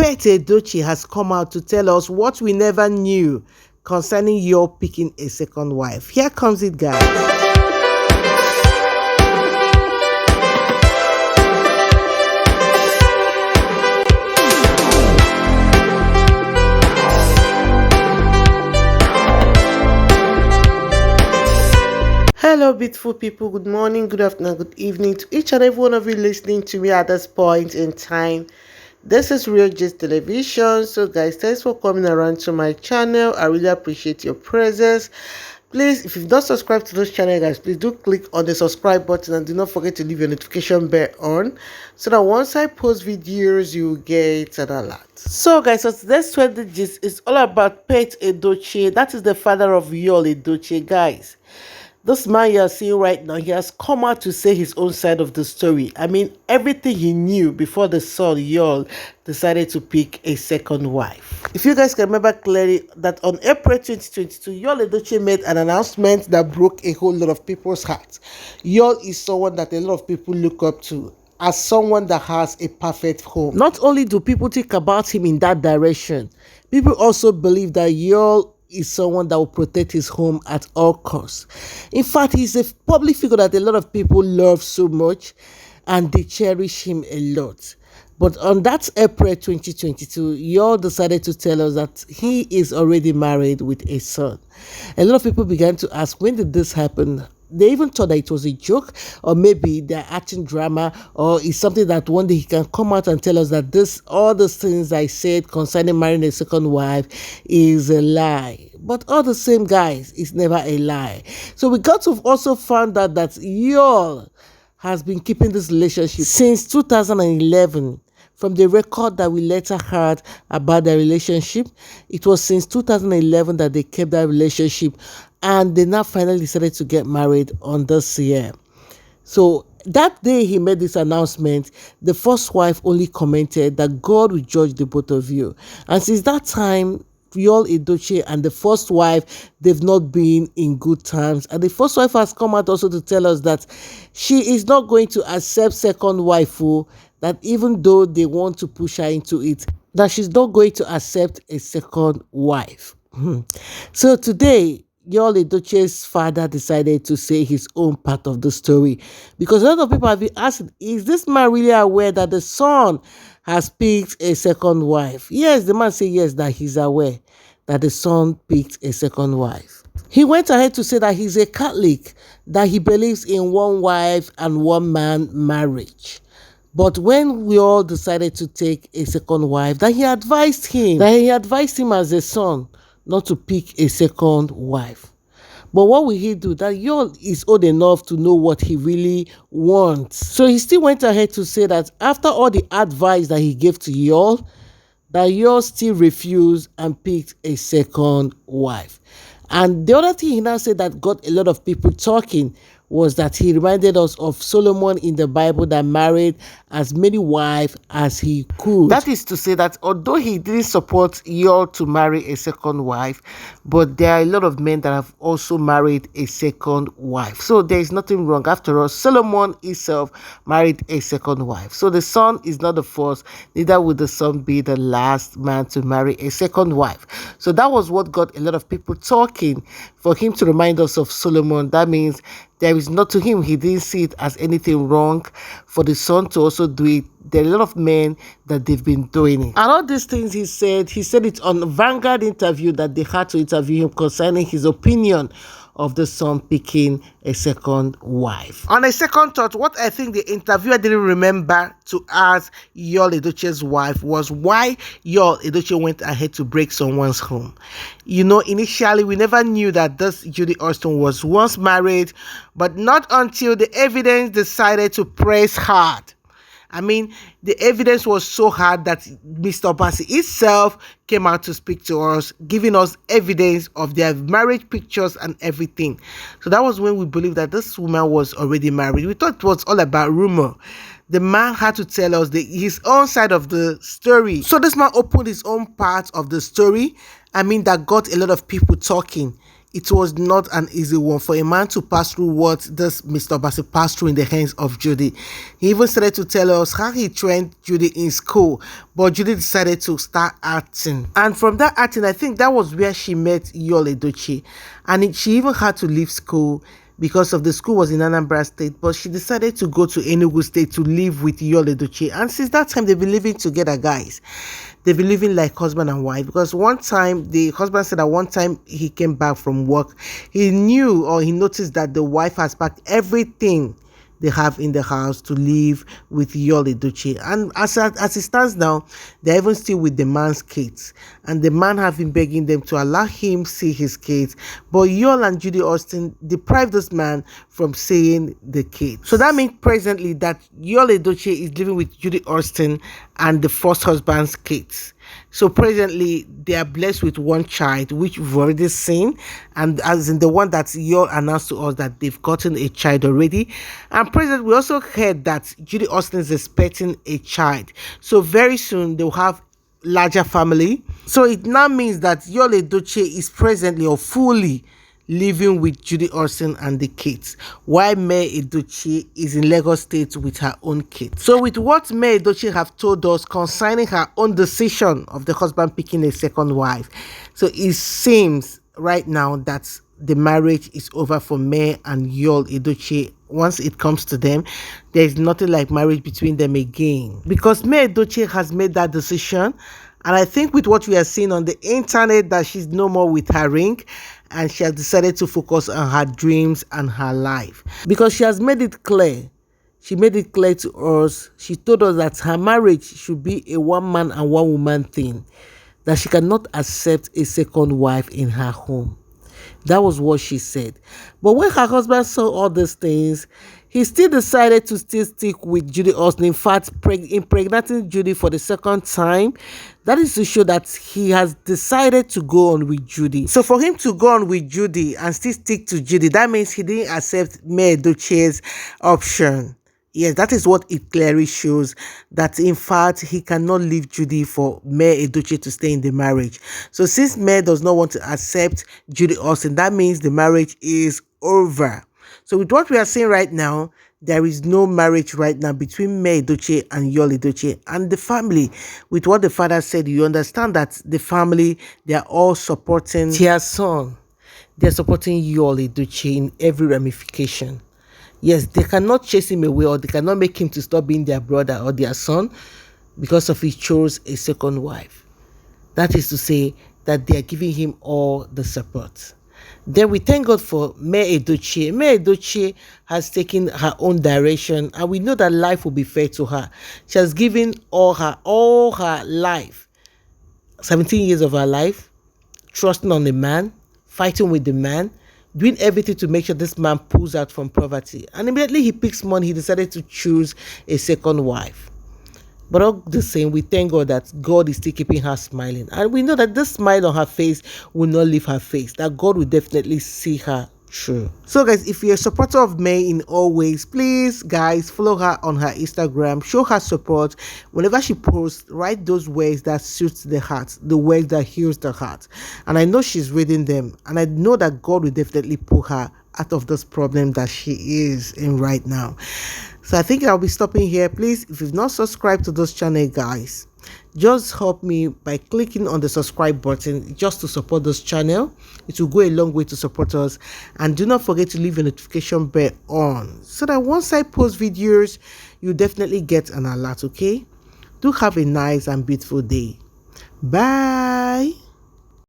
Pet Edochie has come out to tell us what we never knew concerning your picking a second wife. Here comes it, guys. Hello beautiful people, good morning, good afternoon, good evening to each and every one of you listening to me at this point in time. This is Real Gist Television. So guys, thanks for coming around to my channel. I really appreciate your presence. Please, if you've not subscribed to this channel, guys, please do click on the subscribe button and do not forget to leave your notification bell on so that once I post videos you will get an alert. So guys, so today's 20 gist is all about Pet Edochie. That is the father of Yul Edochie, guys. This man you're seeing right now, he has come out to say his own side of the story. I mean, everything he knew before the son, Yul, decided to pick a second wife. If you guys can remember clearly that on April 2022, Yul Edochie made an announcement that broke a whole lot of people's hearts. Yul is someone that a lot of people look up to as someone that has a perfect home. Not only do people think about him in that direction, people also believe that Yul is someone that will protect his home at all costs. In fact, he's a public figure that a lot of people love so much and they cherish him a lot. But on that April 2022, Yul decided to tell us that he is already married with a son. A lot of people began to ask, when did this happen? They even thought that it was a joke, or maybe they're acting drama, or it's something that one day he can come out and tell us that all the things I said concerning marrying a second wife is a lie. But all the same, guys, it's never a lie. So we got to also find out that Yul has been keeping this relationship since 2011. From the record that we later heard about their relationship, it was since 2011 that they kept that relationship, and they now finally decided to get married on this year. So that day he made this announcement, the first wife only commented that God will judge the both of you. And since that time, Yul Edochie and the first wife, they've not been in good terms. And the first wife has come out also to tell us that she is not going to accept second wife, that even though they want to push her into it, that she's not going to accept a second wife. So today, Yul Edochie's father decided to say his own part of the story, because a lot of people have been asking, is this man really aware that the son has picked a second wife? Yes, the man said yes, that he's aware that the son picked a second wife. He went ahead to say that he's a Catholic, that he believes in one wife and one man marriage. But when we all decided to take a second wife, that he advised him as a son not to pick a second wife. But what will he do? That Yul is old enough to know what he really wants. So he still went ahead to say that after all the advice that he gave to Yul, that Yul still refused and picked a second wife. And the other thing he now said that got a lot of people talking was that he reminded us of Solomon in the Bible that married as many wives as he could. That is to say that although he didn't support Yul to marry a second wife, but there are a lot of men that have also married a second wife. So there is nothing wrong. After all, Solomon himself married a second wife. So the son is not the first, neither will the son be the last man to marry a second wife. So that was what got a lot of people talking. For him to remind us of Solomon, that means there is not, to him, he didn't see it as anything wrong for the son to also do it. There are a lot of men that they've been doing it. And all these things he said it on a Vanguard interview that they had to interview him concerning his opinion of the son picking a second wife. On a second thought, what I think the interviewer didn't remember to ask Yul Edochie's wife was why Yul Edochie went ahead to break someone's home. You know, initially we never knew that this Judy Austin was once married, but not until the evidence decided to press hard. I mean, the evidence was so hard that Mr. Obasi himself came out to speak to us, giving us evidence of their marriage pictures and everything. So that was when we believed that this woman was already married. We thought it was all about rumor. The man had to tell us his own side of the story. So this man opened his own part of the story. I mean, that got a lot of people talking. it was not an easy one for a man to pass through what this Mr. Bassey passed through in the hands of Judy. He even started to tell us how he trained Judy in school, but Judy decided to start acting. And from that acting, I think that was where she met Edochie. And she even had to leave school because of the school was in Anambra State, but she decided to go to Enugu State to live with Edochie. And since that time, they've been living together, guys. They've been living like husband and wife, because one time the husband said that one time he came back from work, he knew or he noticed that the wife has packed everything they have in the house to live with Edochie. And as it stands now, they're even still with the man's kids, and the man have been begging them to allow him see his kids, but Yul and Judy Austin deprived this man from seeing the kids. So that means presently that Edochie is living with Judy Austin and the first husband's kids. So presently they are blessed with one child, which we've already seen, and as in the one that Yul announced to us that they've gotten a child already. And presently we also heard that Judy Austin is expecting a child, so very soon they'll have larger family. So it now means that Edochie is presently or fully living with Judy Austin and the kids, while Edochie is in Lagos State with her own kids. So with what Edochie have told us concerning her own decision of the husband picking a second wife, so it seems right now that the marriage is over for and Edochie. Once it comes to them, there is nothing like marriage between them again, because Edochie has made that decision. And I think with what we are seeing on the internet, that she's no more with her ring, and she has decided to focus on her dreams and her life, because she has made it clear. She made it clear to us. She told us that her marriage should be a one man and one woman thing, that she cannot accept a second wife in her home. That was what she said. But when her husband saw all these things, he still decided to still stick with Judy Austin. In fact, impregnating Judy for the second time. That is to show that he has decided to go on with Judy. So for him to go on with Judy and still stick to Judy, that means he didn't accept Edochie's option. Yes, that is what it clearly shows, that in fact he cannot leave Judy for Edochie to stay in the marriage. So since does not want to accept Judy Austin, that means the marriage is over. So with what we are seeing right now, there is no marriage right now between Edochie and Edochie and the family. With what the father said, you understand that the family, they are all supporting their son. They are supporting Edochie in every ramification. Yes, they cannot chase him away, or they cannot make him to stop being their brother or their son because of he chose a second wife. That is to say that they are giving him all the support. Then we thank God for Edochie. Edochie has taken her own direction, and we know that life will be fair to her. She has given all her life, 17 years of her life, trusting on the man, fighting with the man, doing everything to make sure this man pulls out from poverty. And immediately he picks money, he decided to choose a second wife. But all the same, we thank God that God is still keeping her smiling. And we know that this smile on her face will not leave her face, that God will definitely see her through. So guys, if you're a supporter of May in all ways, please guys follow her on her Instagram, show her support. Whenever she posts, write those words that suits the heart, the words that heals the heart. And I know she's reading them, and I know that God will definitely pull her out of this problem that she is in right now. So I think I'll be stopping here. Please, if you've not subscribed to this channel, guys, just help me by clicking on the subscribe button just to support this channel. It will go a long way to support us. And do not forget to leave your notification bell on, so that once I post videos, you definitely get an alert. Okay, do have a nice and beautiful day. Bye.